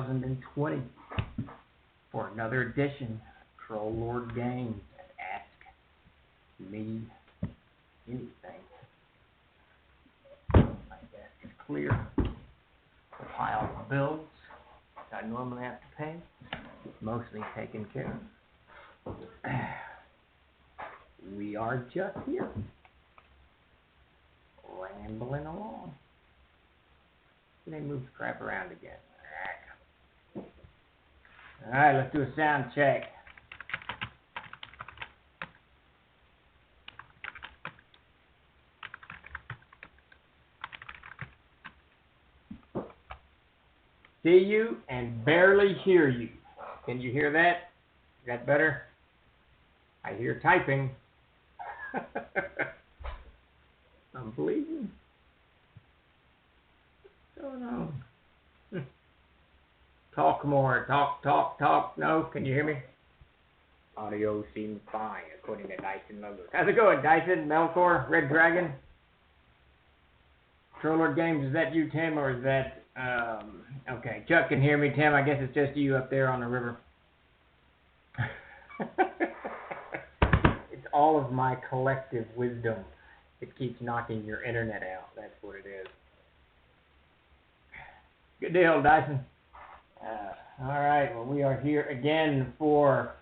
2020 for another edition of Troll Lord Games at Ask Me Anything. My desk is clear. The pile of bills that I normally have to pay, mostly taken care of. We are just here, rambling along. They move the crap around again. Alright, let's do a sound check. See you and barely hear you. Can you hear that? Is that better? I hear typing. I'm bleeding. What's going on? Talk more. Talk. No, can you hear me? Audio seems fine, according to Dyson Logos. How's it going, Dyson, Melkor, Red Dragon? Troll Lord Games, is that you, Tim, or is that... okay, Chuck can hear me, Tim. I guess it's just you up there on the river. It's all of my collective wisdom that keeps knocking your internet out. That's what it is. Good deal, Dyson. Alright, well, we are here again for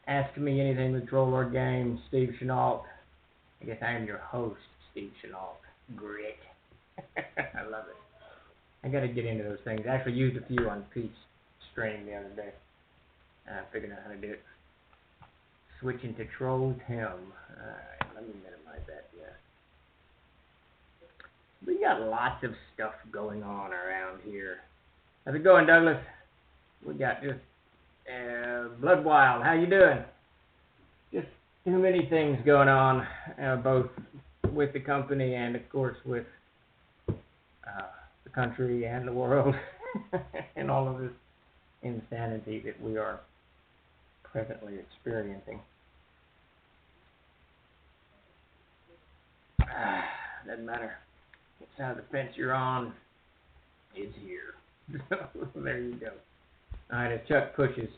Ask Me Anything with Troll Lord Games. Steve Chenault. I guess I am your host, Steve Chenault. Great. I love it. I got to get into those things. I actually used a few on Pete's stream the other day. I figured out how to do it. Switching to Troll Tim. Alright, let me minimize that, yeah. We got lots of stuff going on around here. How's it going, Douglas? We got just Blood Wild. How you doing? Just too many things going on, both with the company and, of course, with the country and the world, and all of this insanity that we are presently experiencing. Doesn't matter what side of the fence you're on, it's here. So there you go. Alright, as Chuck pushes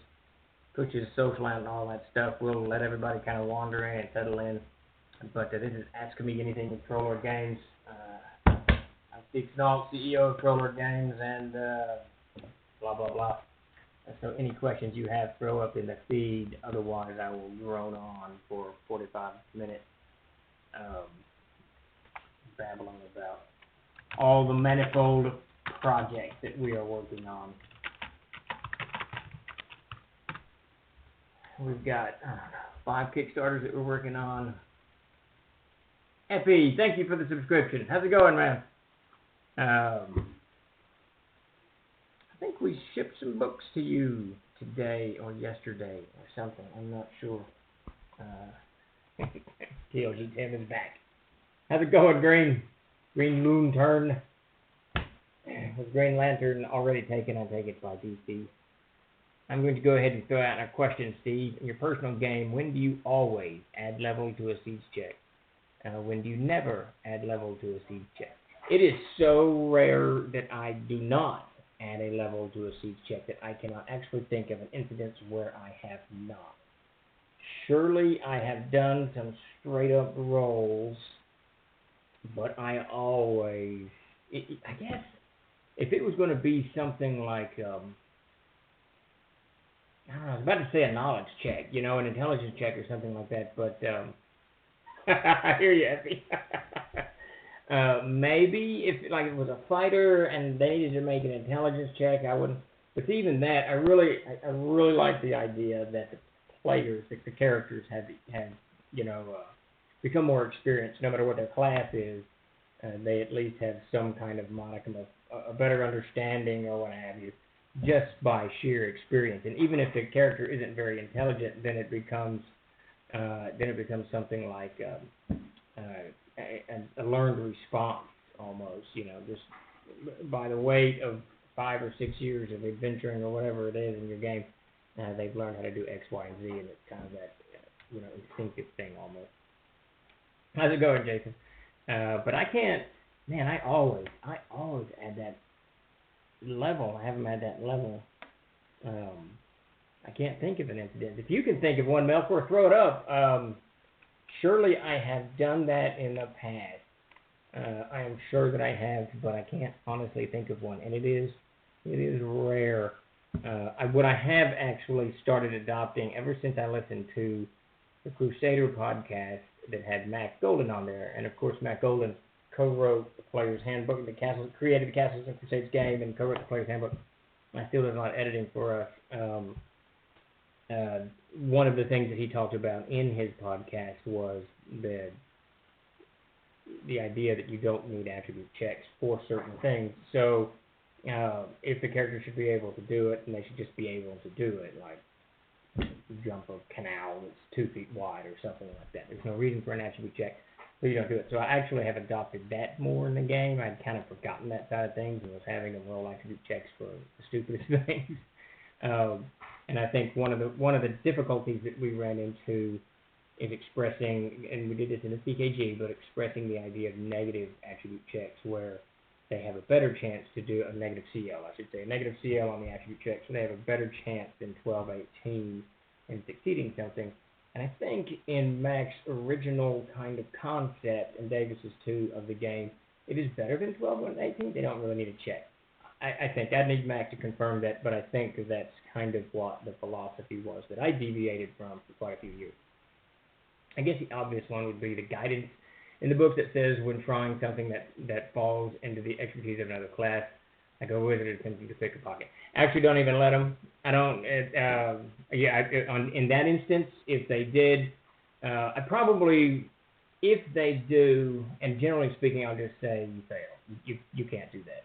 social out and all that stuff, we'll let everybody kind of wander in and settle in. But this is Ask Me Anything with Troll Lord Games. I'm Steve Chenault, CEO of Troll Lord Games, and blah, blah, blah. So any questions you have, throw up in the feed. Otherwise, I will drone on for 45 minutes babbling about all the manifold projects that we are working on. We've got 5 Kickstarters that we're working on. Effie, thank you for the subscription. How's it going, man? I think we shipped some books to you today or yesterday or something. I'm not sure. TLG Tim is back. How's it going, Green? Green Moon Turn. With Green Lantern already taken, I take it by DC. I'm going to go ahead and throw out a question, Steve. In your personal game, when do you always add level to a siege check? When do you never add level to a siege check? It is so rare that I do not add a level to a siege check that I cannot actually think of an incident where I have not. Surely I have done some straight up rolls, but I always, I guess, if it was going to be something like, I don't know, I was about to say a knowledge check, you know, an intelligence check or something like that, but, I hear you, Effie. Maybe if like it was a fighter and they needed to make an intelligence check, I wouldn't. But even that, I really like the idea that the players, the characters have you know, become more experienced. No matter what their class is, they at least have some kind of modicum of a better understanding or what have you, just by sheer experience. And even if the character isn't very intelligent, then it becomes something like a learned response almost, you know, just by the weight of 5 or 6 years of adventuring or whatever it is in your game, they've learned how to do X, Y, and Z, and it's kind of that, you know, instinctive thing almost. How's it going, Jason? But I can't, man, I always add that level. I haven't had that level. I can't think of an incident. If you can think of one, Melkor, throw it up. Surely I have done that in the past. I am sure that I have, but I can't honestly think of one, and it is rare. What I have actually started adopting ever since I listened to the Crusader podcast that had Matt Golden on there, and of course Matt Golden co-wrote the Player's Handbook, created the Castles and Crusades game, and co-wrote the Player's Handbook. I still does a lot of editing for us. One of the things that he talked about in his podcast was the idea that you don't need attribute checks for certain things. So if the character should be able to do it, then they should just be able to do it, like jump a canal that's 2 feet wide or something like that. There's no reason for an attribute check, so you don't do it. So I actually have adopted that more in the game. I'd kind of forgotten that side of things and was having them roll attribute checks for the stupidest things. And I think one of the difficulties that we ran into is expressing, and we did this in the CKG, but expressing the idea of negative attribute checks where they have a better chance to do a negative CL, I should say, a negative CL on the attribute check, so they have a better chance than 12-18 in succeeding something. And I think in Mac's original kind of concept and Davis's 2 of the game, it is better than 12-18. They don't really need a check. I think I'd need Mac to confirm that, but I think that's kind of what the philosophy was that I deviated from for quite a few years. I guess the obvious one would be the guidance in the book that says when trying something that falls into the expertise of another class, like a wizard attempting to pick a pocket. Actually, don't even let them. I don't. In that instance, if they did, I probably, if they do, and generally speaking, I'll just say you fail. You can't do that.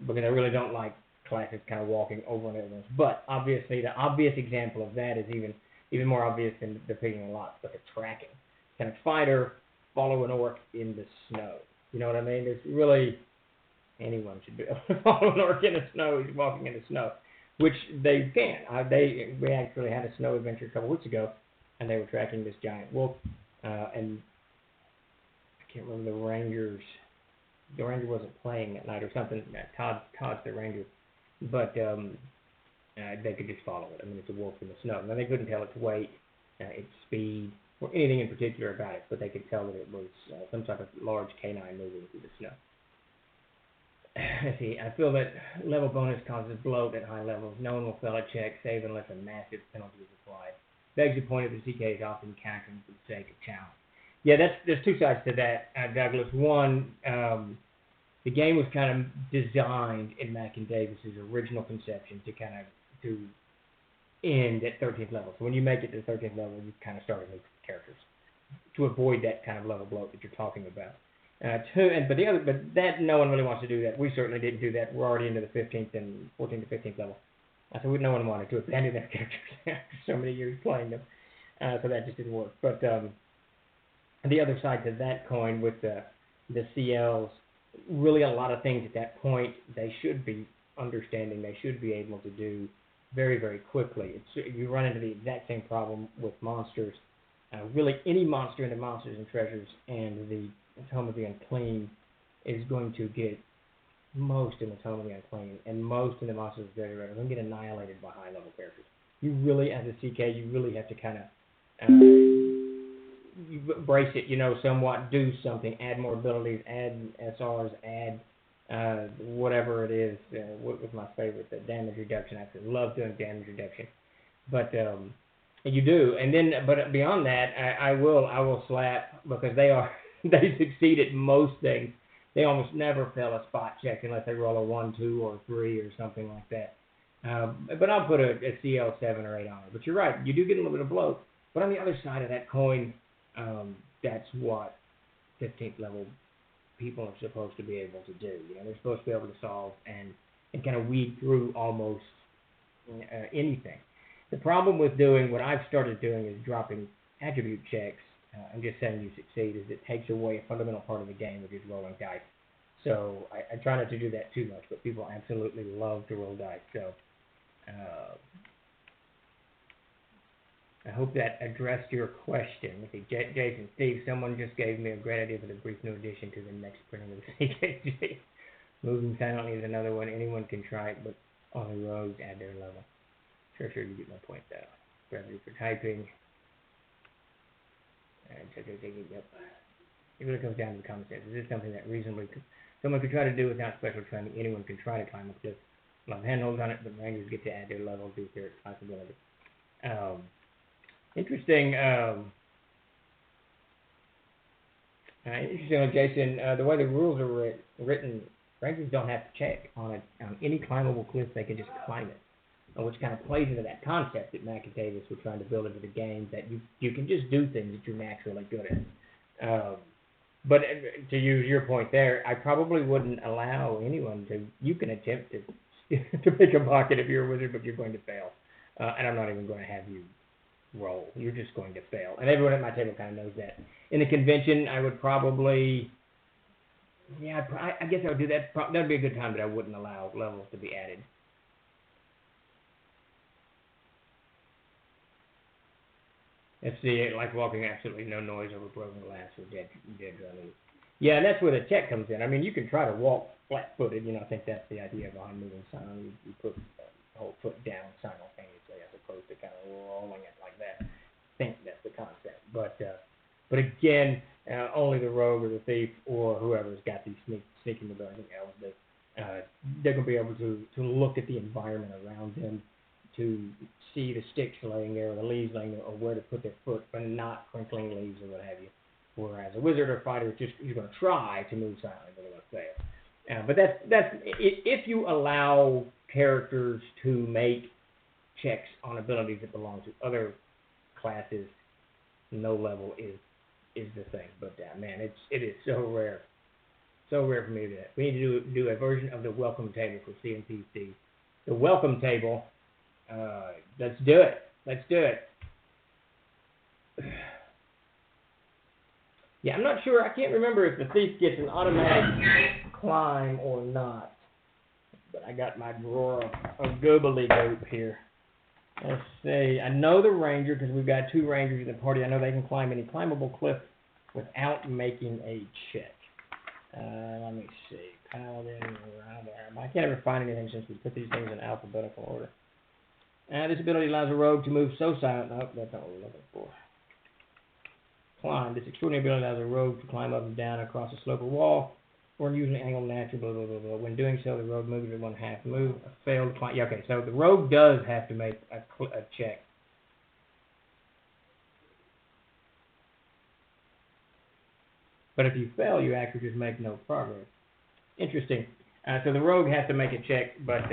Because I really don't like classes kind of walking over and over. But obviously, the obvious example of that is even more obvious than the picking a lot, but the tracking. Can a fighter follow an orc in the snow? You know what I mean? There's really, anyone should be able to follow an orc in the snow. He's walking in the snow, which they can. We actually had a snow adventure a couple weeks ago, and they were tracking this giant wolf, and I can't remember the Rangers. The ranger wasn't playing at night or something. Todd's the ranger, but they could just follow it. I mean, it's a wolf in the snow. Now they couldn't tell its weight, its speed, or anything in particular about it, but they could tell that it was some type of large canine moving through the snow. Let's see. I feel that level bonus causes bloat at high levels. No one will fail a check, save unless a massive penalty is applied. Begs the point that the CK is often countering for the sake of challenge. Yeah, there's 2 sides to that, Douglas. One, the game was kind of designed in Mac and Davis's original conception to end at 13th level. So when you make it to the 13th level, you kind of start with characters to avoid that kind of level bloat that you're talking about. But that no one really wants to do that. We certainly didn't do that. We're already into the 15th and 14th to 15th level. So no one wanted to abandon their characters after so many years playing them. So that just didn't work. But the other side to that coin with the CLs, really a lot of things at that point they should be understanding, they should be able to do very, very quickly. You run into the exact same problem with monsters. Really any monster in the Monsters and Treasures and the Tome of the Unclean is going to get most in the Tome of the Unclean and most in the Monsters and Treasures are going to get annihilated by high-level characters. You really, as a CK, you really have to kind of you brace it, somewhat do something, add more abilities, add SRs, add whatever it is. What was my favorite? The damage reduction. I love doing damage reduction, but you do. And then, but beyond that, I will slap because they succeed at most things. They almost never fail a spot check unless they roll a 1, 2, or 3 or something like that. But I'll put a CL 7 or 8 on it. But you're right, you do get a little bit of bloat. But on the other side of that coin, that's what 15th level people are supposed to be able to do. They're supposed to be able to solve and kind of weed through almost anything. The problem with doing what I've started doing is dropping attribute checks. I'm just saying you succeed, is it takes away a fundamental part of the game, which is rolling dice. So I try not to do that too much, but people absolutely love to roll dice. So I hope that addressed your question. Okay, Jason, Steve, someone just gave me a great idea for the brief new addition to the next printing of the CKG. Moving silently is another one. Anyone can try it, but only rogues add their level. Sure, you get my point though. Brevity for typing. And yep. It really comes down to the common sense. Is this something that reasonably someone could try to do without special training? Anyone can try to climb a cliff. A lot of handholds on it, but rangers get to add their level due to their possibility. Interesting. Interesting, Jason. The way the rules are written, rangers don't have to check on any climbable cliff. They can just climb it, which kind of plays into that concept that Mac and Davis were trying to build into the game, that you can just do things that you're naturally good at. But to use your point there, I probably wouldn't allow anyone to. You can attempt to pick a pocket if you're a wizard, but you're going to fail. And I'm not even going to have you roll. You're just going to fail. And everyone at my table kind of knows that. In a convention, I would probably, I guess I would do that. That would be a good time, but I wouldn't allow levels to be added. Let's see, like walking absolutely no noise over broken glass or dead running. Yeah, and that's where the check comes in. I mean, you can try to walk flat-footed. I think that's the idea behind moving silently. You put the whole foot down simultaneously as opposed to kind of rolling it like that. I think that's the concept. But again, only the rogue or the thief or whoever's got these sneaking abilities, they're going to be able to look at the environment around them, to see the sticks laying there or the leaves laying there, or where to put their foot, but not crinkling leaves or what have you. Whereas a wizard or fighter is going to try to move silently, but they're going to fail. But that's if you allow characters to make checks on abilities that belong to other classes, no level is the thing. But man, it is so rare for me to do that. We need to do a version of the welcome table for CNPC. The welcome table. Let's do it. Yeah, I'm not sure. I can't remember if the thief gets an automatic climb or not. But I got my drawer of gobbledygook here. Let's see. I know the ranger, because we've got 2 rangers in the party. I know they can climb any climbable cliff without making a check. Let me see. Paladin, around there. I can't ever find anything since we put these things in alphabetical order. This ability allows a rogue to move so silent. Nope, that's not what we're looking for. Climb. This extraordinary ability allows a rogue to climb up and down across a slope or wall, or usually angled naturally, blah, blah, blah, blah. When doing so, the rogue moves at 1/2 move. A failed climb. Yeah, okay, so the rogue does have to make a check. But if you fail, you actually just make no progress. Interesting. So the rogue has to make a check, but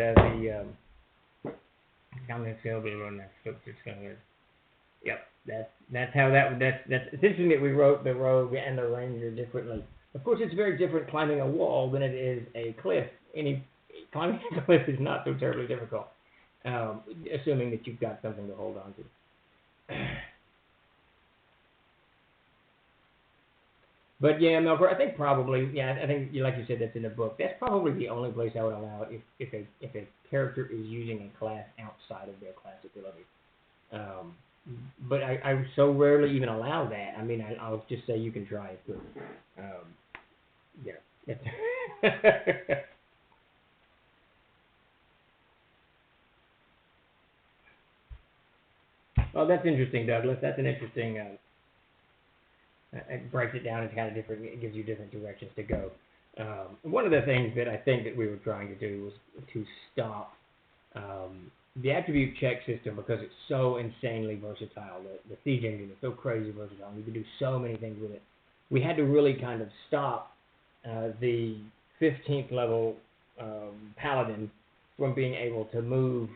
Yep, that's how that's it's interesting that we wrote the rogue and the ranger differently. Of course, it's very different climbing a wall than it is a cliff. Climbing a cliff is not so terribly difficult, assuming that you've got something to hold on to. But yeah, Melkor, I think probably, I think like you said, that's in the book. That's probably the only place I would allow it if a character is using a class outside of their class ability. But I so rarely even allow that. I mean, I'll just say you can try it, but Well, that's interesting, Douglas. That's an interesting. It breaks it down into kind of different. It gives you different directions to go. One of the things that I think that we were trying to do was to stop the attribute check system, because it's so insanely versatile. The siege engine is so crazy versatile. You can do so many things with it. We had to really kind of stop the 15th level paladin from being able to move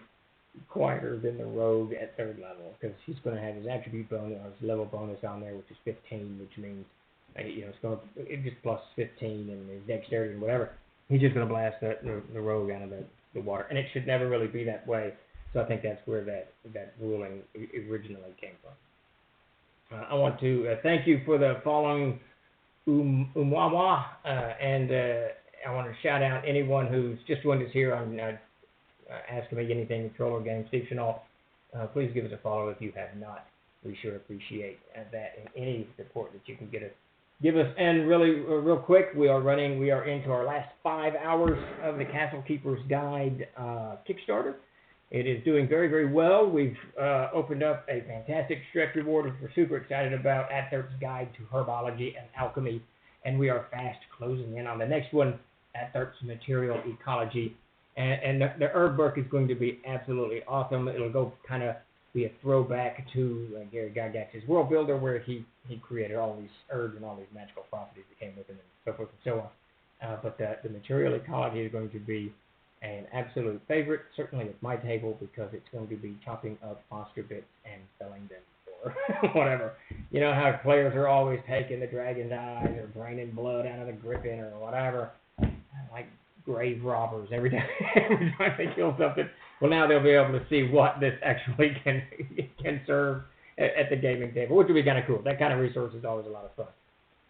quieter than the rogue at 3rd level, because he's going to have his attribute bonus or his level bonus on there, which is 15, which means it just plus 15 and his dexterity and whatever. He's just going to blast the rogue out of the water, and it should never really be that way. So I think that's where that ruling originally came from. I want to thank you for the following umwawa, and I want to shout out anyone who's just joined us here on asking me anything controller game. Steve Chenault, please give us a follow if you have not. We sure appreciate that, and any support that you can get us give us, and really, real quick, we are into our last 5 hours of the Castle Keeper's Guide Kickstarter. It is doing very, very well. We've opened up a fantastic stretch reward, which we're super excited about, 𝚃𝚘𝚘𝚕𝚔 Guide to Herbology and Alchemy, and we are fast closing in on the next one, 𝚃𝚘𝚘𝚕𝚔 Material Ecology, and the herb book is going to be absolutely awesome. It'll go kind of be a throwback to Gary Gygax's World Builder, where he created all these herbs and all these magical properties that came with them, and so forth and so on. But the material ecology is going to be an absolute favorite, certainly at my table, because it's going to be chopping up monster bits and selling them for whatever. You know how players are always taking the dragon's eyes or draining blood out of the griffin or whatever, like grave robbers every time they kill something. Well, now they'll be able to see what this actually can serve at the gaming table, which will be kind of cool. That kind of resource is always a lot of fun.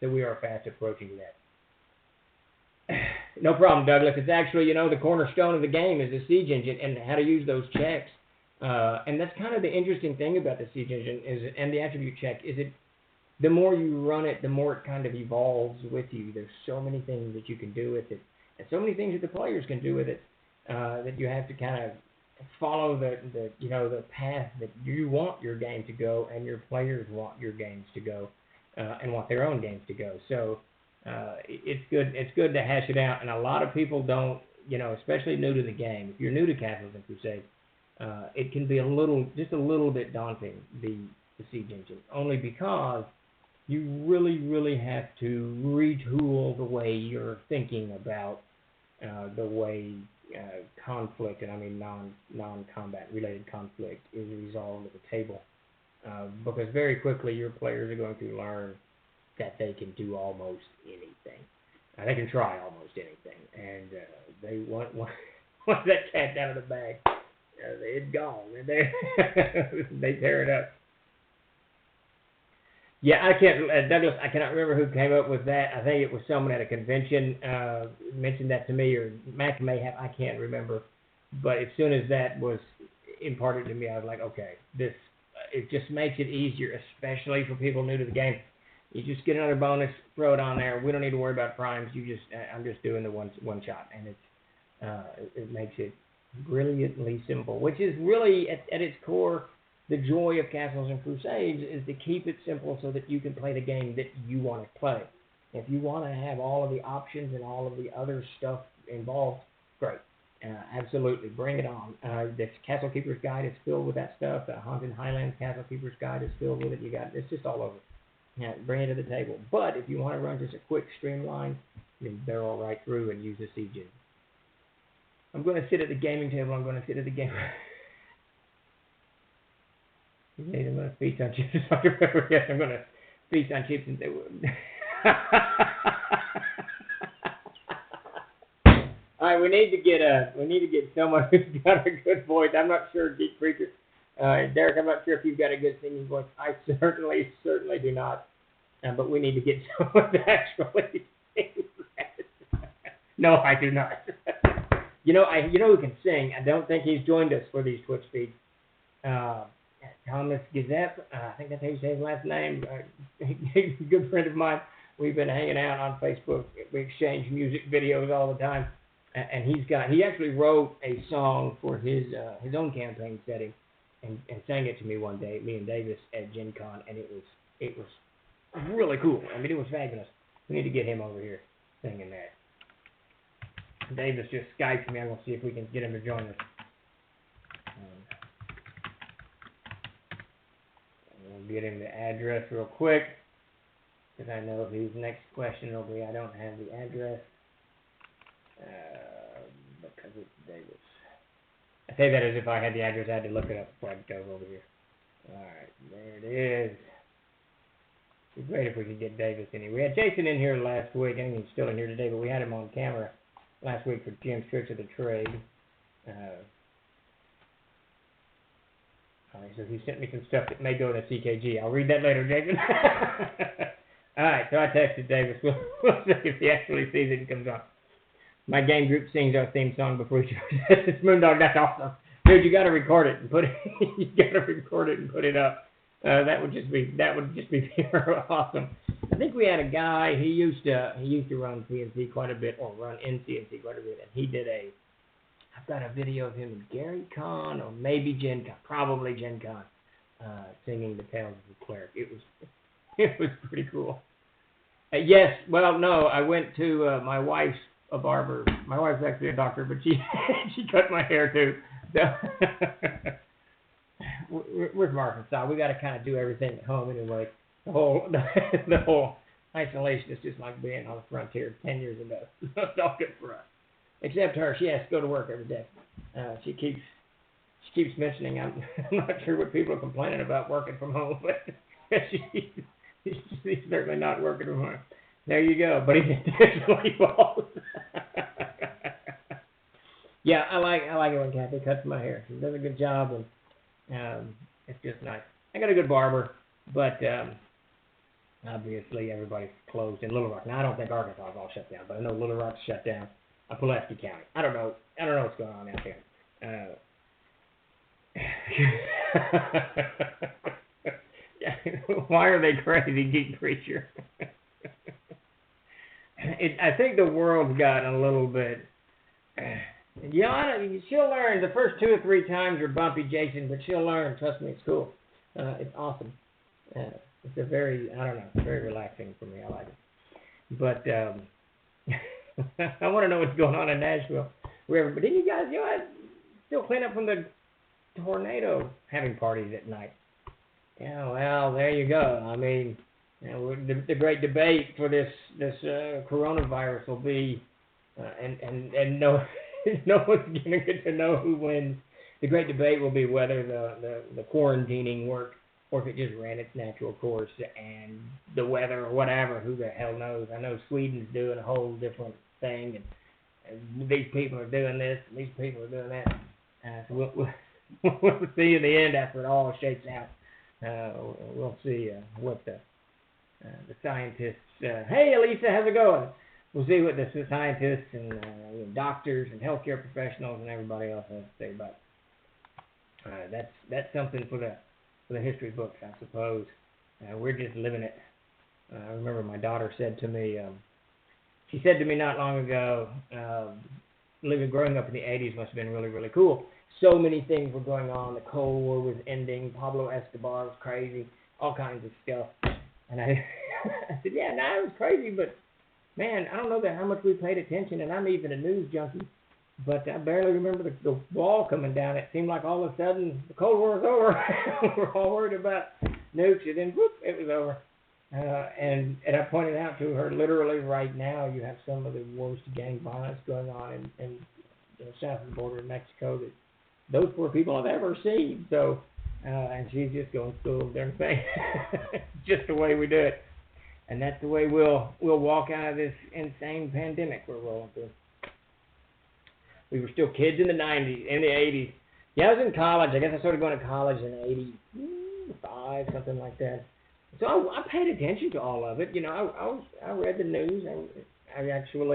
So we are fast approaching that. No problem, Douglas. It's actually, the cornerstone of the game is the siege engine and how to use those checks. And that's kind of the interesting thing about the siege engine and the attribute check is the more you run it, the more it kind of evolves with you. There's so many things that you can do with it, and so many things that the players can do with it, that you have to kind of follow the path that you want your game to go, and your players want your games to go, and want their own games to go. So it's good to hash it out, and a lot of people don't, especially new to the game. If you're new to Castles and Crusades, it can be just a little bit daunting, the siege engine, only because you really, really have to retool the way you're thinking about the way conflict, and I mean non-combat related conflict, is resolved at the table. Because very quickly your players are going to learn that they can do almost anything. They can try almost anything, and they want that cat out of the bag. It's gone, and they tear it up. Yeah, I can't, Douglas, I cannot remember who came up with that. I think it was someone at a convention mentioned that to me, or Mac may have, I can't remember. But as soon as that was imparted to me, I was like, okay, it just makes it easier, especially for people new to the game. You just get another bonus, throw it on there. We don't need to worry about primes. I'm just doing the one shot, and it makes it brilliantly simple, which is really at its core. The joy of Castles and Crusades is to keep it simple so that you can play the game that you want to play. If you want to have all of the options and all of the other stuff involved, great. Absolutely, bring it on. The Castle Keeper's Guide is filled with that stuff. The Haunted Highlands Castle Keeper's Guide is filled with it. It's just all over. Bring it to the table. But if you want to run just a quick streamline, then barrel right through and use the siege engine. I'm going to sit at the gaming table. I'm going to sit at the game. I'm going to feast on chips. Yes, I'm going to feast on chips and say, all right, we need to get someone who's got a good voice. I'm not sure, Geek Preacher. Derek, I'm not sure if you've got a good singing voice. I certainly do not. But we need to get someone to actually sing that. No, I do not. You know who can sing. I don't think he's joined us for these Twitch feeds. Thomas Gazep, I think that's how you say his last name. A good friend of mine. We've been hanging out on Facebook. We exchange music videos all the time. And he actually wrote a song for his own campaign setting and sang it to me one day, me and Davis at Gen Con, and it was really cool. I mean, it was fabulous. We need to get him over here singing that. Davis just Skyped me. I'm going to see if we can get him to join us. We'll get him the address real quick, because I know his next question will be, I don't have the address, because it's Davis. I say that as if I had the address. I had to look it up before I go over here. Alright, there it is. It'd be great if we could get Davis in here. We had Jason in here last week. I think he's still in here today, but we had him on camera last week for Jim's Tricks of the Trade. So he sent me some stuff that may go to CKG. I'll read that later, Jason. Alright, so I texted Davis. We'll see if he actually sees it and comes on. My game group sings our theme song before we it's Moondog. That's awesome, dude. You got to record it and put it. You got to record it and put it up. That would just be awesome. I think we had a guy. He used to run CNC quite a bit, or run in CNC quite a bit, and he did a. I've got a video of him and Gary Con, or maybe Gen Con, probably Gen Con, singing the Tales of the Cleric. It was pretty cool. Yes, well, no, I went to my wife's a barber. My wife's actually a doctor, but she she cut my hair too. So we're from Arkansas. We got to kind of do everything at home anyway. The whole isolation is just like being on the frontier 10 years ago. It's all good for us. Except her, she has to go to work every day. She keeps mentioning I'm not sure what people are complaining about working from home, but she's certainly not working from home. There you go, but he's intentionally false. Yeah, I like it when Kathy cuts my hair. She does a good job, and it's just nice. I got a good barber, but obviously everybody's closed in Little Rock. Now I don't think Arkansas is all shut down, but I know Little Rock's shut down. Pulaski County. I don't know what's going on out there. Why are they crazy, Geek Preacher? I think the world's gotten a little bit. She'll learn. The first 2 or 3 times are bumpy, Jason, but she'll learn. Trust me, it's cool. It's awesome. It's a very, very relaxing for me. I like it. But I want to know what's going on in Nashville. But didn't you guys, still clean up from the tornado having parties at night? Yeah, well, there you go. I mean, the great debate for this coronavirus will be, and no one's going to get to know who wins. The great debate will be whether the quarantining worked or if it just ran its natural course, and the weather or whatever, who the hell knows. I know Sweden's doing a whole different thing, and these people are doing this, and these people are doing that. So we'll see in the end after it all shakes out. We'll see what the scientists. Hey, Elisa, how's it going? We'll see what the scientists and doctors and healthcare professionals and everybody else has to say about it. That's something for the history books, I suppose. We're just living it. I remember my daughter said to me. She said to me not long ago, growing up in the 80s must have been really, really cool. So many things were going on. The Cold War was ending. Pablo Escobar was crazy. All kinds of stuff. And I said, yeah, no, it was crazy, but man, I don't know how much we paid attention, and I'm even a news junkie, but I barely remember the wall coming down. It seemed like all of a sudden the Cold War was over. We're all worried about nukes, and then whoop, it was over. And I pointed out to her, literally right now, you have some of the worst gang violence going on in south of the border of Mexico that those poor people have ever seen. So, and she's just going through the darn thing. Just the way we do it. And that's the way we'll walk out of this insane pandemic we're rolling through. We were still kids in the 90s, in the 80s. Yeah, I was in college. I guess I started going to college in 85, something like that. So I paid attention to all of it. I read the news. I actually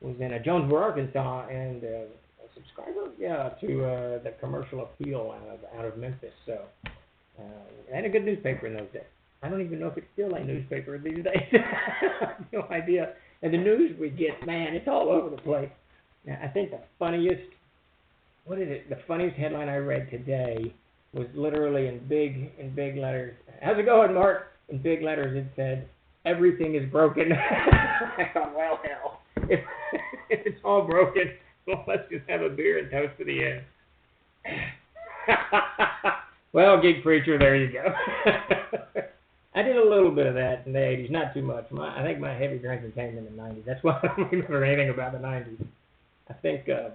was in Jonesboro, Arkansas, and a subscriber, to the commercial appeal out of Memphis. So I had a good newspaper in those days. I don't even know if it's still a newspaper these days. I have no idea. And the news we get, man, it's all over the place. I think the funniest headline I read today was literally in big letters. How's it going, Mark? In big letters it said, everything is broken. I thought, well, hell, if it's all broken, well, let's just have a beer and toast to the end. Well, Geek Preacher, there you go. I did a little bit of that in the 80s, not too much. I think my heavy drinking came in the 90s. That's why I don't remember anything about the 90s. I think there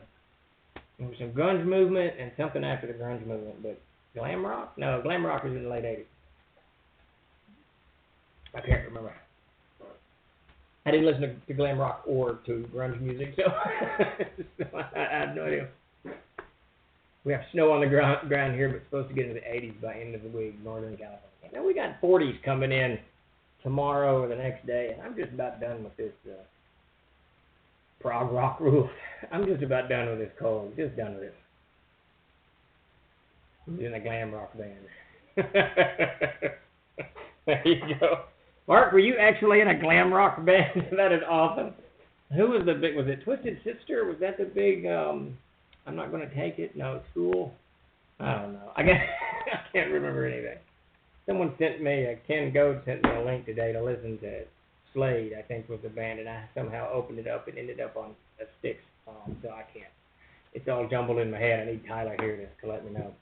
was some grunge movement and something after the grunge movement, but glam rock? No, glam rock was in the late 80s. I can't remember. I didn't listen to glam rock or to grunge music, so I have no idea. We have snow on the ground here, but it's supposed to get into the 80s by end of the week, Northern California. Now we got 40s coming in tomorrow or the next day, and I'm just about done with this prog rock rule. I'm just about done with this cold. Just done with it. I'm in a glam rock band. There you go. Mark, were you actually in a glam rock band? That is awesome. Who was the big? Was it Twisted Sister? Was that the big? I'm not going to take it. No, School. I don't know. I guess I can't remember anything. Someone sent me, Ken Goad sent me a link today to listen to Slade, I think was the band, and I somehow opened it up and ended up on a Styx song, so I can't. It's all jumbled in my head. I need Tyler here to let me know.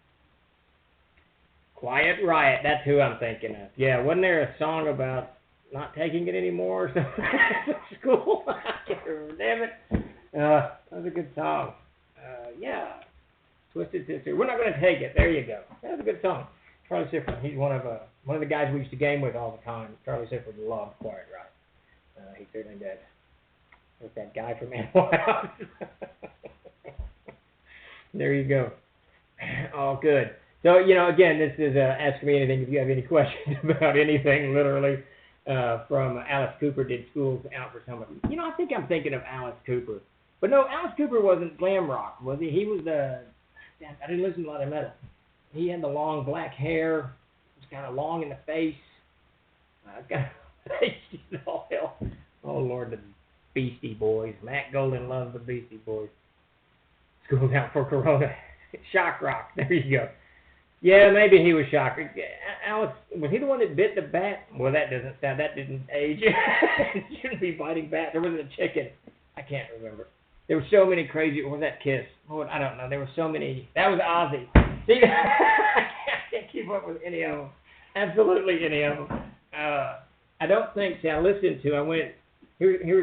Quiet Riot, that's who I'm thinking of. Yeah, wasn't there a song about not taking it anymore or something at school? I can't remember, damn it. That was a good song. Yeah, Twisted Sister. We're not going to take it. There you go. That was a good song. Charlie Sifford, he's one of the guys we used to game with all the time. Charlie Sifford loved Quiet Riot. He certainly did. With that guy from Animal House. There you go. All good. So, again, this is Ask Me Anything. If you have any questions about anything, literally, from Alice Cooper, did schools out for summer? I think I'm thinking of Alice Cooper. But no, Alice Cooper wasn't glam rock, was he? He was I didn't listen to a lot of metal. He had the long black hair. It was kind of long in the face. Oh, hell. Oh, Lord, the Beastie Boys. Matt Golden loves the Beastie Boys. School's out for Corona. Shock rock. There you go. Yeah, maybe he was shocked. Alex, was he the one that bit the bat? Well, that didn't age. He shouldn't be biting bats. Or was it a chicken? I can't remember. There were so many crazy, or was that Kiss? Oh, I don't know. There were so many. That was Ozzy. See, I can't keep up with any of them. Absolutely any of them. I don't think, here's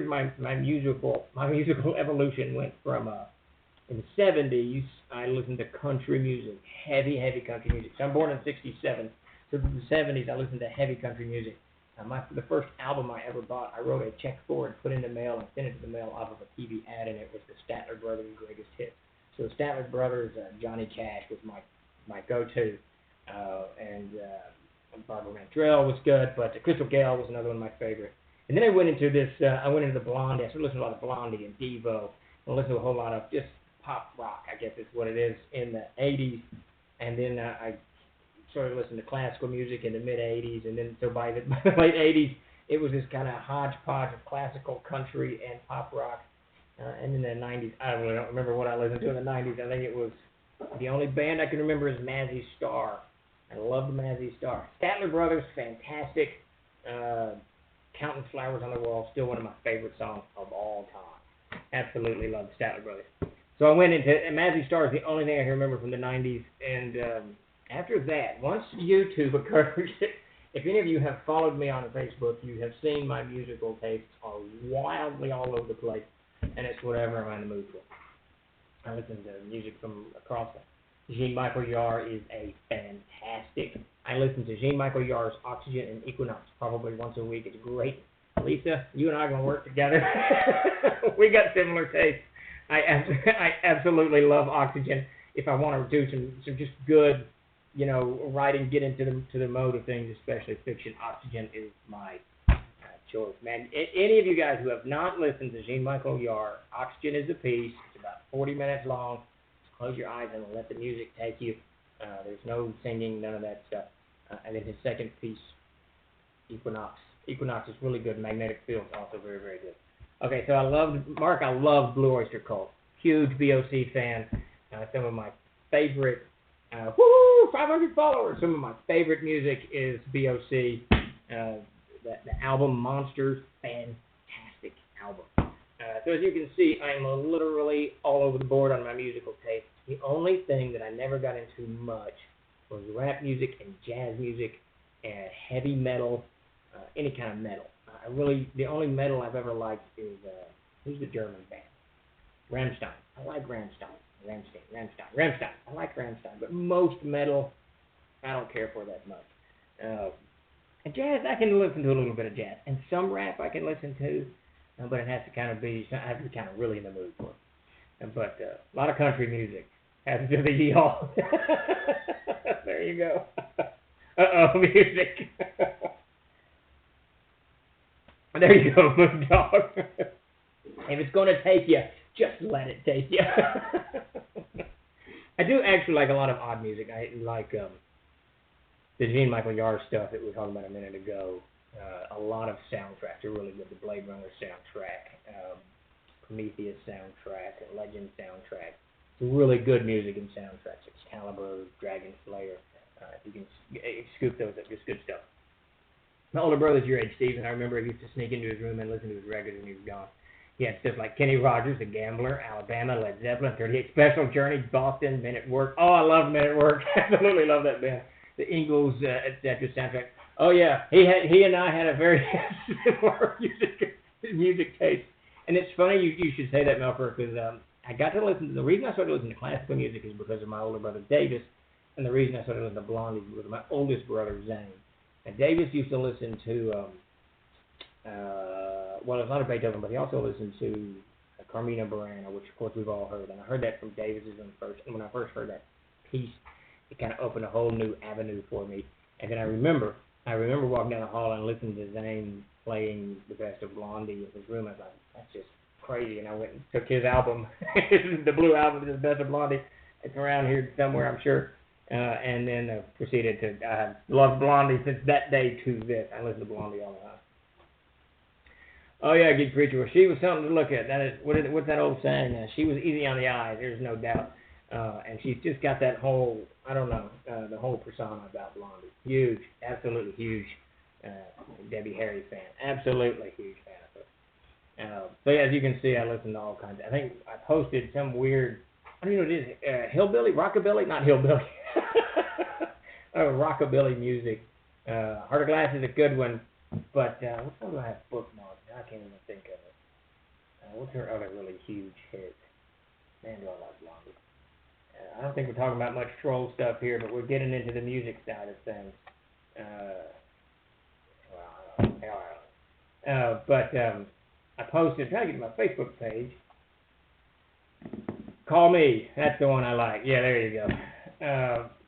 my musical evolution. Went from, in the 70s, I listened to country music, heavy country music. So I'm born in 67. So in the 70s, I listened to heavy country music. The first album I ever bought, I wrote a check for and put in the mail and sent it to the mail off of a TV ad, and it was the Statler Brothers' Greatest Hits. So the Statler Brothers, Johnny Cash was my go-to, and Barbara Mandrell was good, but Crystal Gale was another one of my favorites. And then I went into the Blondie. I started listening to a lot of Blondie and Devo, and listened to a whole lot of just pop rock, I guess is what it is, in the 80s. And then I started listening to classical music in the mid-'80s, and then so by the late '80s, it was this kind of hodgepodge of classical, country, and pop rock. And in the '90s, I really don't remember what I listened to in the '90s. I think it was the only band I can remember is Mazzy Star. I love the Mazzy Star. Statler Brothers, fantastic. Counting Flowers on the Wall, still one of my favorite songs of all time. Absolutely love the Statler Brothers. So I went into, and Mazzy Star is the only thing I can remember from the '90s, and after that, once YouTube occurs, if any of you have followed me on Facebook, you have seen my musical tastes are wildly all over the place, and it's whatever I'm in the mood for. I listen to music from across it. Jean-Michel Jarre is a fantastic. I listen to Jean-Michel Jarre's Oxygen and Equinox probably once a week. It's great. Lisa, you and I are going to work together. We got similar tastes. I absolutely love Oxygen. If I want to do some just good, writing, get into the mode of things, especially fiction, Oxygen is my choice. Man, any of you guys who have not listened to Jean-Michel Jarre, Oxygen is a piece. It's about 40 minutes long. Just close your eyes and let the music take you. There's no singing, none of that stuff. And then his second piece, Equinox. Equinox is really good. Magnetic Field is also very, very good. Okay, so I love Blue Oyster Cult. Huge BOC fan. Some of my favorite, 500 followers. Some of my favorite music is BOC. The album Monsters, fantastic album. So as you can see, I'm literally all over the board on my musical taste. The only thing that I never got into much was rap music and jazz music and heavy metal, any kind of metal. The only metal I've ever liked is, who's the German band? Rammstein. I like Rammstein. Rammstein. I like Rammstein, but most metal, I don't care for that much. And jazz, I can listen to a little bit of jazz. And some rap I can listen to, but it has to kind of be, I have to be kind of really in the mood for it. But a lot of country music has to be y'all. There you go. Music. There you go, Moon Dog. If it's going to take you, just let it take you. I do actually like a lot of odd music. I like the Jean-Michel Jarre stuff that we were talking about a minute ago. A lot of soundtracks are really good. The Blade Runner soundtrack, Prometheus soundtrack, and Legend soundtrack. It's really good music and soundtracks. Excalibur, Dragon Slayer. You can scoop those up. Just good stuff. My older brother's your age, Steve, and I remember I used to sneak into his room and listen to his records when he was gone. He had stuff like Kenny Rogers, The Gambler, Alabama, Led Zeppelin, 38 Special, Journey, Boston, Men at Work. Oh, I love Men at Work. Absolutely love that band. The Eagles, etc. soundtrack. Oh yeah, he and I had a very similar music taste. And it's funny you should say that, Melfer, because I got to listen to, the reason I started listening to classical music is because of my older brother Davis, and the reason I started listening to Blondie is because of my oldest brother Zane. And Davis used to listen to, well, it's not a Beethoven, but he also listened to Carmina Burana, which of course we've all heard. And I heard that from Davis's when I first heard that piece, it kind of opened a whole new avenue for me. And then I remember walking down the hall and listening to Zane playing the best of Blondie in his room. I was like, that's just crazy. And I went and took his album, the blue album, the best of Blondie. It's around here somewhere, I'm sure. And then proceeded to love Blondie since that day to this. I listen to Blondie all the time. Oh yeah, Geek Preacher. Well, she was something to look at. That is, what's that old saying? She was easy on the eyes. There's no doubt. And she's just got that whole, I don't know, the whole persona about Blondie. Huge, absolutely huge. Debbie Harry fan. Absolutely huge fan of her. So yeah, as you can see, I listen to all kinds. I think I posted some weird, I don't know what it is, hillbilly, rockabilly, not hillbilly. Rockabilly music. Heart of Glass is a good one, but which one do I have bookmarked? I can't even think of it. What's her other really huge hit? Man, do I love Blondie. I don't think we're talking about much troll stuff here, but we're getting into the music side of things. But I posted, trying to get to my Facebook page. Call Me, that's the one I like. Yeah, there you go.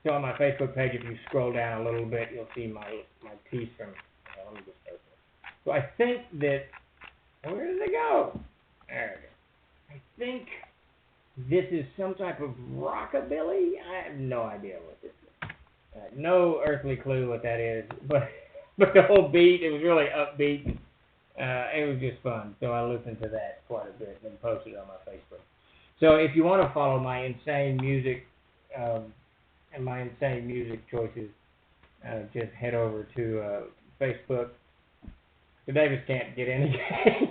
So on my Facebook page, if you scroll down a little bit, you'll see my piece from, let me just open it. So I think that, where did it go? There it is. I think this is some type of rockabilly. I have no idea what this is. No earthly clue what that is, but the whole beat, it was really upbeat. It was just fun, so I listened to that quite a bit and posted it on my Facebook. So if you want to follow my insane music and my insane music choices, just head over to Facebook. So Davis can't get in.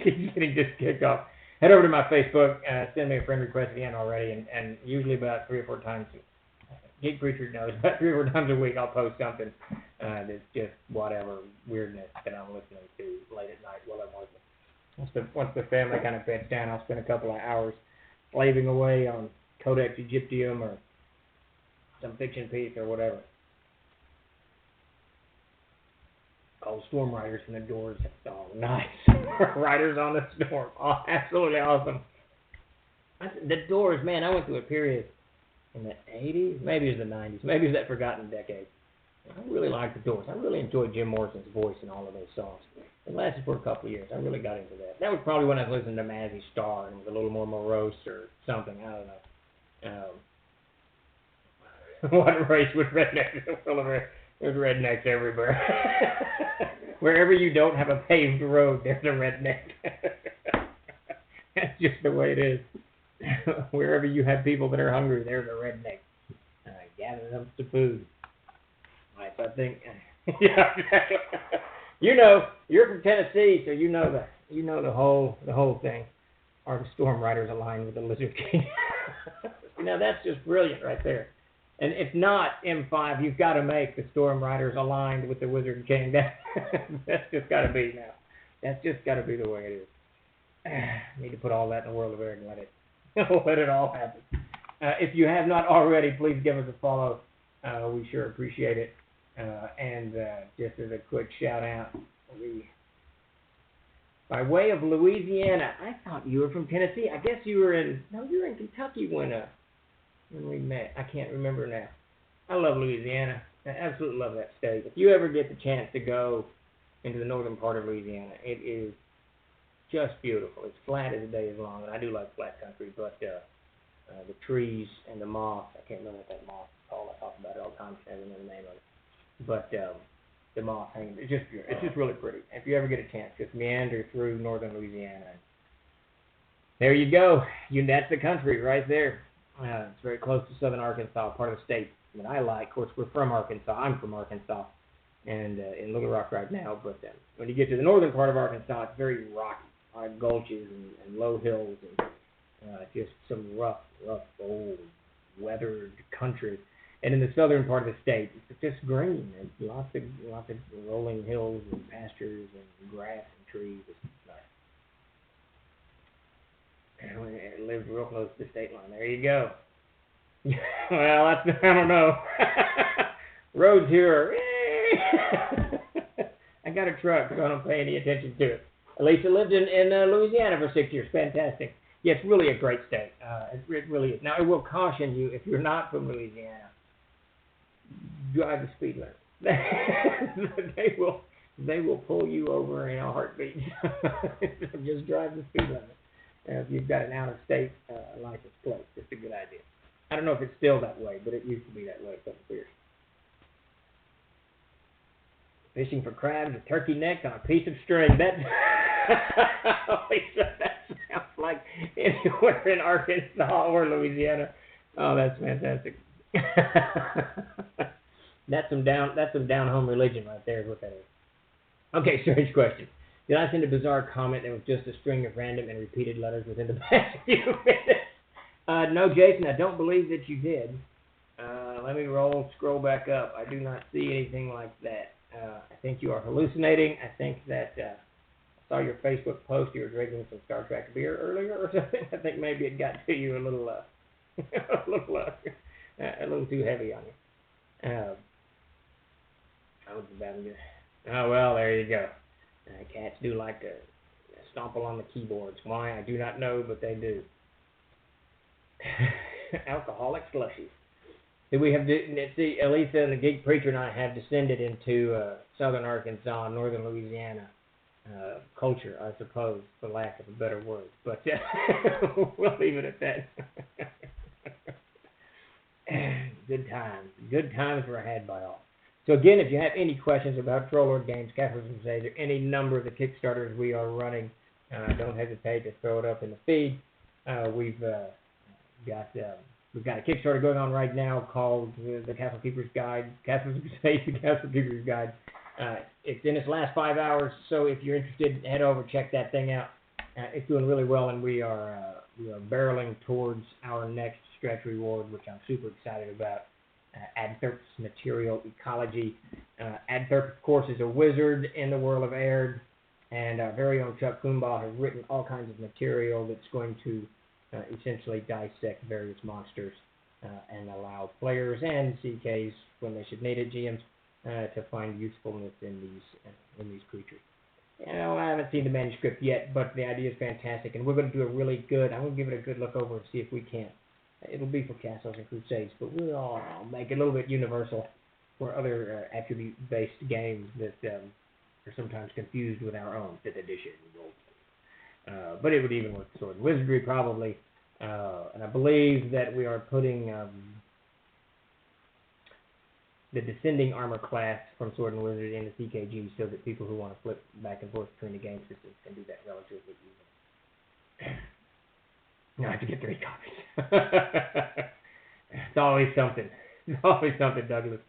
He's getting just kicked off. Head over to my Facebook, send me a friend request if you haven't already, and usually about 3 or 4 times, Geek Preacher knows, about 3 or 4 times a week I'll post something that's just whatever weirdness that I'm listening to late at night while I'm working. Once the family kind of beds down, I'll spend a couple of hours slaving away on Codex Egyptium or some fiction piece or whatever. Called Storm Riders from the Doors. Oh, nice. Riders on the Storm. Oh, absolutely awesome. The Doors, man, I went through a period in the 80s, maybe it was the 90s, maybe it was that forgotten decade. I really liked the Doors. I really enjoyed Jim Morrison's voice in all of those songs. It lasted for a couple of years. I really got into that. That was probably when I was listening to Mazzy Star and it was a little more morose or something. I don't know. What race with rednecks? There's rednecks everywhere. Wherever you don't have a paved road, there's a redneck. That's just the way it is. Wherever you have people that are hungry, there's a redneck. Gathering up the food. Right, so I think, yeah, you know, you're from Tennessee, so you know the whole thing. Are the Storm Riders aligned with the Lizard King? Now that's just brilliant right there. And if not M5, you've got to make the Storm Riders aligned with the Wizard King. That's just got to be now. That's just got to be the way it is. I need to put all that in the world of air and let it all happen. If you have not already, please give us a follow. We sure appreciate it. And just as a quick shout out, by way of Louisiana, I thought you were from Tennessee. I guess you were in Kentucky when we met. I can't remember now. I love Louisiana. I absolutely love that state. If you ever get the chance to go into the northern part of Louisiana, it is just beautiful. It's flat as the day is long, and I do like flat country, but the trees and the moss, I can't remember what that moss is called. I talk about it all the time. I can't remember the name of it. But the moss hanging. It's just really pretty. If you ever get a chance, just meander through northern Louisiana. There you go. That's the country right there. It's very close to southern Arkansas, part of the state that I like. Of course, we're from Arkansas. I'm from Arkansas, and in Little Rock right now. But when you get to the northern part of Arkansas, it's very rocky, gulches and low hills, and just some rough, old, weathered country. And in the southern part of the state, it's just green. There's lots of rolling hills and pastures and grass and trees. It's nice. And it lives real close to the state line. There you go. Well, I don't know. Roads here are... I got a truck, so I don't pay any attention to it. Lisa lived in Louisiana for 6 years. Fantastic. Yeah, it's really a great state. It really is. Now, I will caution you, if you're not from Louisiana, drive the speed limit. They will pull you over in a heartbeat. Just drive the speed limit. If you've got an out-of-state license plate, it's a good idea. I don't know if it's still that way, but it used to be that way a couple of years. Fishing for crabs, a turkey neck on a piece of string. That sounds like anywhere in Arkansas or Louisiana. Oh, that's fantastic. That's some down-home religion right there is what that is. Okay, strange question. Did I send a bizarre comment that was just a string of random and repeated letters within the past few minutes? No, Jason, I don't believe that you did. Let me scroll back up. I do not see anything like that. I think you are hallucinating. I think that I saw your Facebook post. You were drinking some Star Trek beer earlier or something. I think maybe it got to you a little too heavy on you. Oh, well, there you go. Cats do like to stomple on the keyboards. Why, I do not know, but they do. Alcoholic slushies. We have, see, Elisa and the Geek Preacher and I have descended into southern Arkansas, northern Louisiana culture, I suppose, for lack of a better word. But we'll leave it at that. Good times. Good times were had by all. So again, if you have any questions about Troll Lord Games, Castles Crusades, or any number of the Kickstarters we are running, don't hesitate to throw it up in the feed. We've got a Kickstarter going on right now called the Castle Keeper's Guide, Castles Crusades, the Castle Keeper's Guide. It's in its last 5 hours, so if you're interested, head over, check that thing out. It's doing really well, and we are barreling towards our next stretch reward, which I'm super excited about. 𝚃𝚛𝚘𝚕𝚕 material ecology. 𝚃𝚛𝚘𝚕𝚕, of course, is a wizard in the world of Aird, and our very own Chuck Coombaugh has written all kinds of material that's going to essentially dissect various monsters and allow players and CKs, when they should need it, GMs, to find usefulness in these creatures. You know, I haven't seen the manuscript yet, but the idea is fantastic, and we're going to do I'm going to give it a good look over and see if we can. It'll be for Castles and Crusades, but we'll make it a little bit universal for other attribute-based games that are sometimes confused with our own 5th edition. But it would even work with Sword and Wizardry, probably. And I believe that we are putting the Descending Armor class from Sword and Wizardry into CKG so that people who want to flip back and forth between the game systems can do that relatively easily. Now I have to get 3 copies. It's always something. It's always something, Douglas.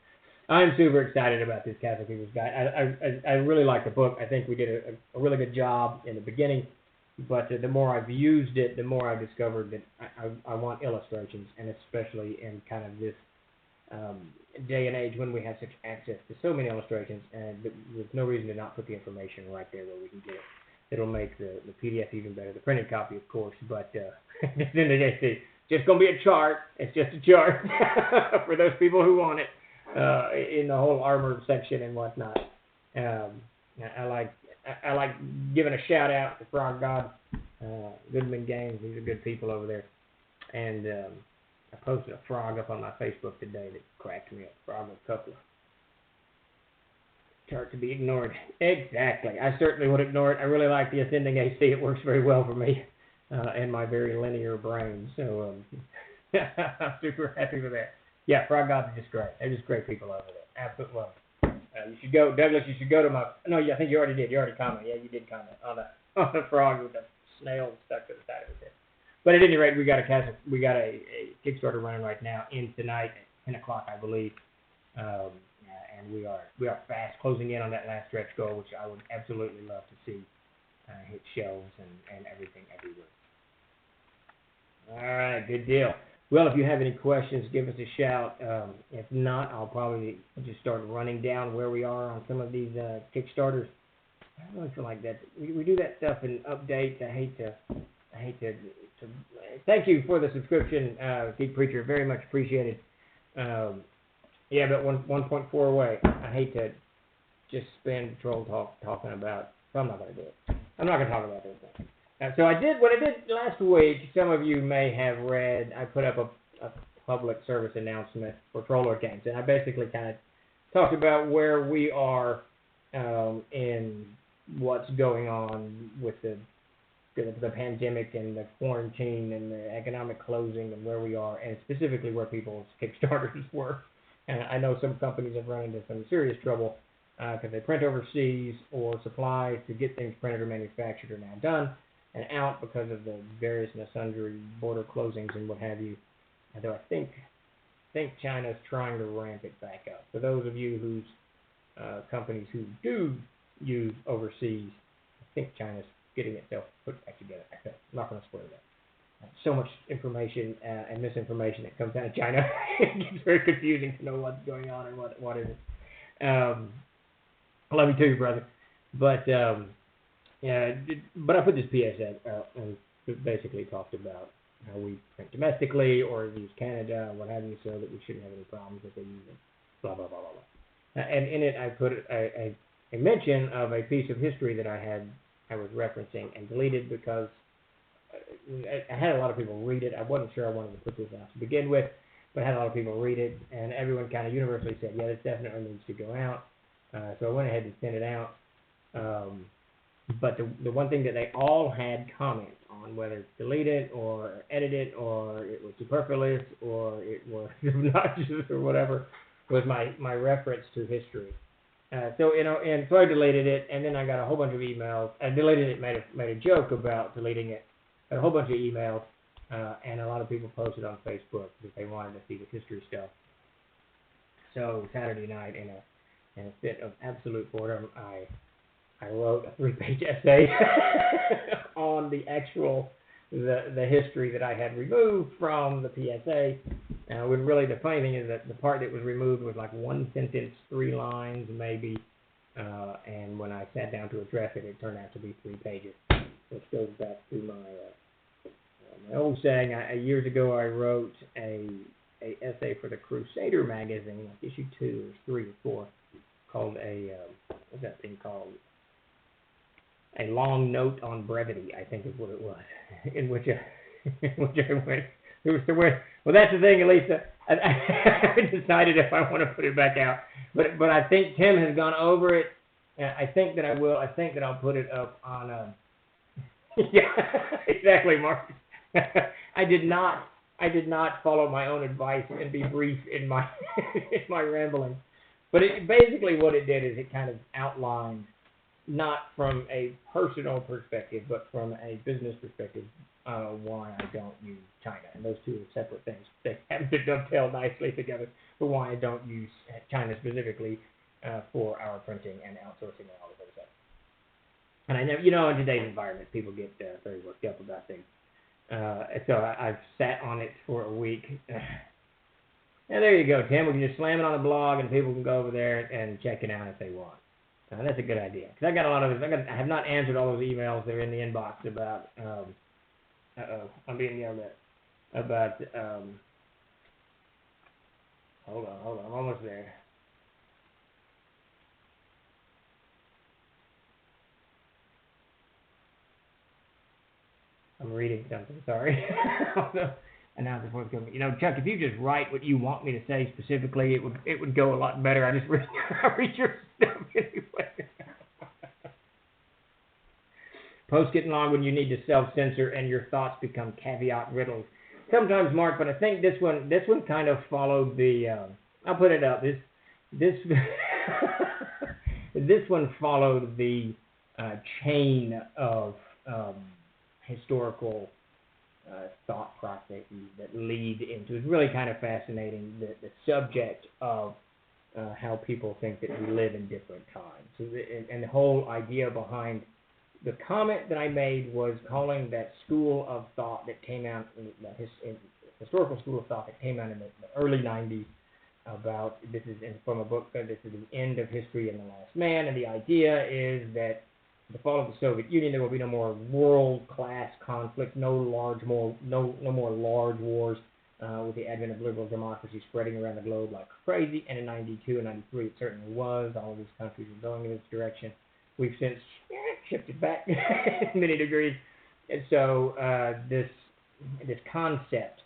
I'm super excited about this Castle Keeper's Guide. I really like the book. I think we did a really good job in the beginning, but the more I've used it, the more I've discovered that I want illustrations, and especially in kind of this day and age when we have such access to so many illustrations, and there's no reason to not put the information right there where we can get it. It'll make the PDF even better. The printed copy, of course, but at the end of the day, it's just going to be a chart. It's just a chart for those people who want it in the whole armor section and whatnot. I like giving a shout out to Frog God, Goodman Games. These are good people over there. And I posted a frog up on my Facebook today that cracked me up. Frog with Coupler. Chart to be ignored. Exactly. I certainly would ignore it. I really like the ascending AC. It works very well for me and my very linear brain. So I'm super happy with that. Yeah, Frog Gods are just great. They're just great people over there. Absolutely love them. You should go, Douglas. You should go to my. No, I think you already did. You already commented. Yeah, you did comment on the frog with the snail stuck to the side of his head. But at any rate, we got a Kickstarter running right now in tonight at 10 o'clock, I believe. And we are fast closing in on that last stretch goal, which I would absolutely love to see hit shelves and everything everywhere. All right, good deal. Well, if you have any questions, give us a shout. If not, I'll probably just start running down where we are on some of these Kickstarters. I really feel like that we do that stuff in updates. I hate to. Thank you for the subscription, Geek Preacher. Very much appreciated. Yeah, but 1.4 away. I hate to just spend troll talk talking about. So I'm not going to do it. I'm not going to talk about anything. So what I did last week, some of you may have read, I put up a public service announcement for Troller Games, and I basically kind of talked about where we are in what's going on with the pandemic and the quarantine and the economic closing and where we are, and specifically where people's Kickstarters were. And I know some companies have run into some serious trouble because they print overseas or supplies to get things printed or manufactured are now done and out because of the various and sundry border closings and what have you. Although I think China's trying to ramp it back up. For those of you whose companies who do use overseas, I think China's getting itself put back together. I'm not going to spoil that. So much information and misinformation that comes out of China. It gets very confusing to know what's going on and what isn't. I love you too, brother. But yeah, but I put this PSA and basically talked about how we print domestically or use Canada or what have you, so that we shouldn't have any problems if they use it. Blah blah blah blah blah. And in it, I put a mention of a piece of history that I was referencing and deleted because I had a lot of people read it. I wasn't sure I wanted to put this out to begin with, but I had a lot of people read it, and everyone kind of universally said, yeah, this definitely needs to go out. So I went ahead and sent it out. But the one thing that they all had comments on, whether it's deleted or edited or it was superfluous or it was obnoxious or whatever, was my reference to history. So I deleted it, and then I got a whole bunch of emails. I deleted it, made a joke about deleting it. Got a whole bunch of emails, and a lot of people posted on Facebook that they wanted to see the history stuff. So Saturday night, in a fit of absolute boredom, I wrote a 3-page essay on the history that I had removed from the PSA. When really the funny thing is that the part that was removed was like 1 sentence, 3 lines maybe, and when I sat down to address it, it turned out to be 3 pages, which goes back to my old saying. Years ago, I wrote a essay for the Crusader magazine, like issue 2 or 3 or 4, called what's that thing called? A long note on brevity, I think is what it was, in which I went. Well, that's the thing, Elisa. I decided if I want to put it back out, but I think Tim has gone over it. I think that I will. I think that I'll put it up on. Yeah, exactly, Mark. I did not follow my own advice and be brief in my in my rambling. But basically what it did is it kind of outlined, not from a personal perspective, but from a business perspective, why I don't use China. And those two are separate things. They happen to dovetail nicely together, but why I don't use China specifically for our printing and outsourcing and all this other stuff. And I know, in today's environment, people get very worked up about things. So I've sat on it for a week. And there you go, Tim. We can just slam it on the blog, and people can go over there and check it out if they want. That's a good idea. Because I got a lot of I have not answered all those emails that are in the inbox about. I'm being yelled at about. Hold on. I'm almost there. I'm reading something. Sorry. Announce it forthcoming. Chuck, if you just write what you want me to say specifically, it would go a lot better. I just read your stuff anyway. Posts get long when you need to self-censor and your thoughts become caveat riddles. Sometimes, Mark, but I think this one kind of followed the. I'll put it up. This This one followed the chain of historical thought processes that lead into. It's really kind of fascinating, the subject of how people think that we live in different times. So and the whole idea behind the comment that I made was calling that school of thought that came out, historical school of thought that came out in the early 90s, about, this is from a book, this is the end of history and the last man, and the idea is that the fall of the Soviet Union, there will be no more world-class conflict, no more large wars, with the advent of liberal democracy spreading around the globe like crazy. And in 92 and 93, it certainly was. All of these countries were going in this direction. We've since shifted back many degrees. And so this concept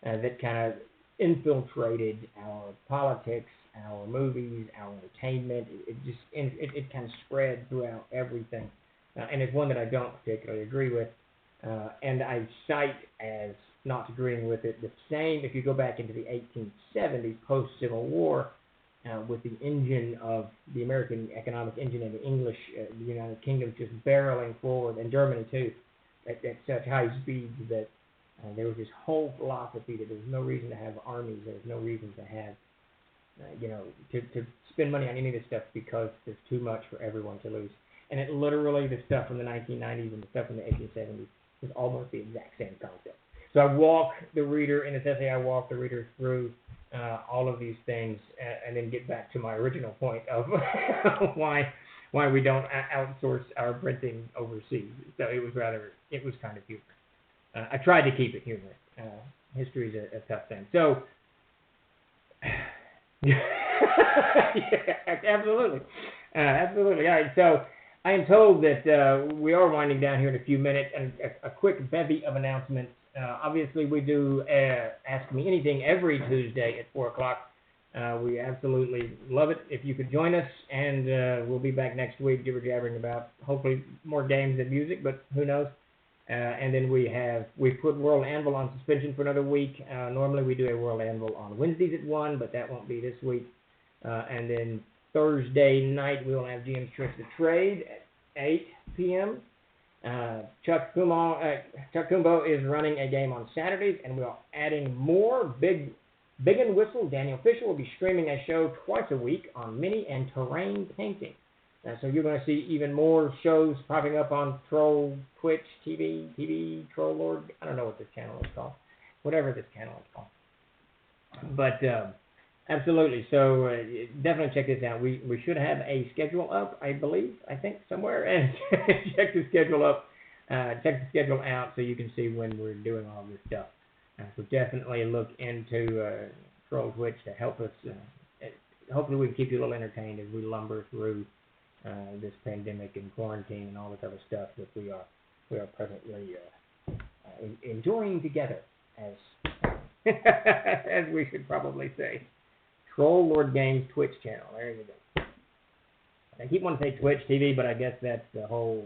that kind of infiltrated our politics, our movies, our entertainment, it kind of spread throughout everything. And it's one that I don't particularly agree with. And I cite as not agreeing with it the same, if you go back into the 1870s, post-Civil War, with the engine of the American economic engine and the English, the United Kingdom just barreling forward, and Germany too, at such high speeds that there was this whole philosophy that there was no reason to have armies, there was no reason to have, to spend money on any of this stuff because there's too much for everyone to lose. And it literally, the stuff from the 1990s and the stuff from the 1870s is almost the exact same concept. So I walk the reader, in this essay, I walk the reader through all of these things, and then get back to my original point of why we don't outsource our printing overseas. So it was kind of humorous. I tried to keep it humorous. History is a tough thing. So, yeah, absolutely. Absolutely. All right, so I am told that we are winding down here in a few minutes, and a quick bevy of announcements. Obviously, we do Ask Me Anything every Tuesday at 4 o'clock. We absolutely love it. If you could join us, and we'll be back next week, jibber-jabbering about hopefully more games than music, but who knows. And then we put World Anvil on suspension for another week. Normally we do a World Anvil on Wednesdays at 1, but that won't be this week. And then Thursday night we will have GM's Tricks to Trade at 8 p.m. Chuck Kumbo is running a game on Saturdays, and we are adding more Big and Whistle. Daniel Fisher will be streaming a show twice a week on mini and terrain painting. So you're going to see even more shows popping up on Troll, Twitch, TV, Troll Lord. I don't know what this channel is called. Whatever this channel is called. But absolutely. So definitely check this out. We should have a schedule up, I think, somewhere. And check the schedule up. Check the schedule out so you can see when we're doing all this stuff. So definitely look into Troll Twitch to help us. Hopefully we can keep you a little entertained as we lumber through this pandemic and quarantine and all this other stuff that we are presently enjoying together, as as we should probably say. Troll Lord Games Twitch channel. There you go. I keep wanting to say Twitch TV, but I guess that's the whole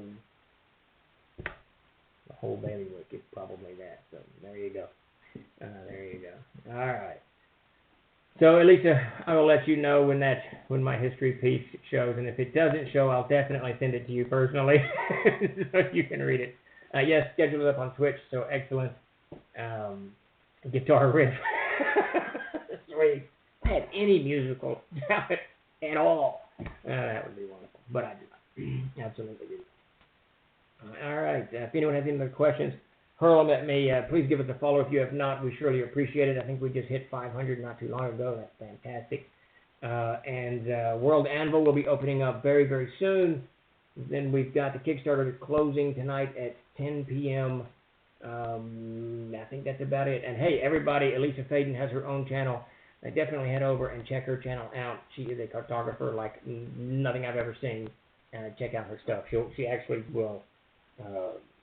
bailiwick is probably that. So there you go. There you go. All right. So, Elisa, I will let you know when my history piece shows, and if it doesn't show, I'll definitely send it to you personally, so you can read it. Yes, schedule it up on Twitch, so excellent. Guitar riff. Sweet. If I had any musical talent at all, that would be wonderful, but I do not. Absolutely do. All right, if anyone has any other questions, hurl them at me. Please give us a follow if you have not. We surely appreciate it. I think we just hit 500 not too long ago. That's fantastic. And World Anvil will be opening up very, very soon. Then we've got the Kickstarter closing tonight at 10 p.m. I think that's about it. And hey, everybody, Elisa Faden has her own channel. Definitely head over and check her channel out. She is a cartographer like nothing I've ever seen. Check out her stuff. She actually will...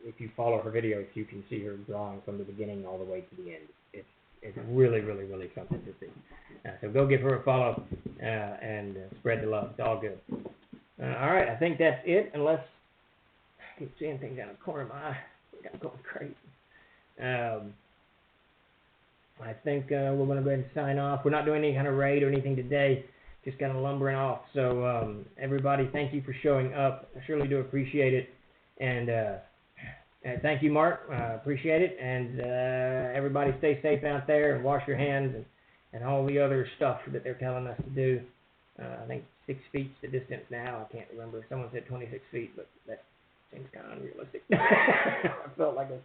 if you follow her videos, you can see her drawing from the beginning all the way to the end. It's really, really, really something to see. So go give her a follow and spread the love. It's all good. All right, I think that's it, unless I keep seeing things out of the corner of my eye. I'm going crazy. I think we're going to go ahead and sign off. We're not doing any kind of raid or anything today. just kind of lumbering off. So everybody, thank you for showing up. I surely do appreciate it. And thank you, Mark. Appreciate it. And everybody stay safe out there and wash your hands and all the other stuff that they're telling us to do. I think 6 feet's the distance now. I can't remember. Someone said 26 feet, but that seems kind of unrealistic. I felt like if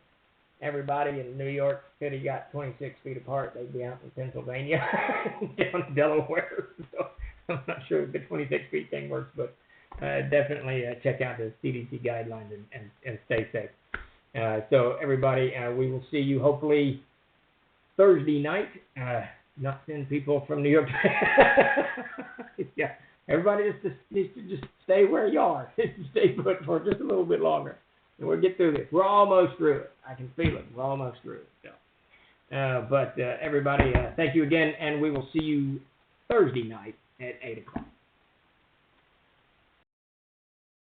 everybody in New York could have got 26 feet apart, they'd be out in Pennsylvania, down in Delaware. So I'm not sure if the 26 feet thing works, but definitely check out the CDC guidelines and stay safe. So everybody, we will see you hopefully Thursday night. Not send people from New York. Yeah, everybody just needs to just stay where you are. Stay put for just a little bit longer, and we'll get through this. We're almost through it. I can feel it. We're almost through it. So, but everybody, thank you again, and we will see you Thursday night at 8 o'clock.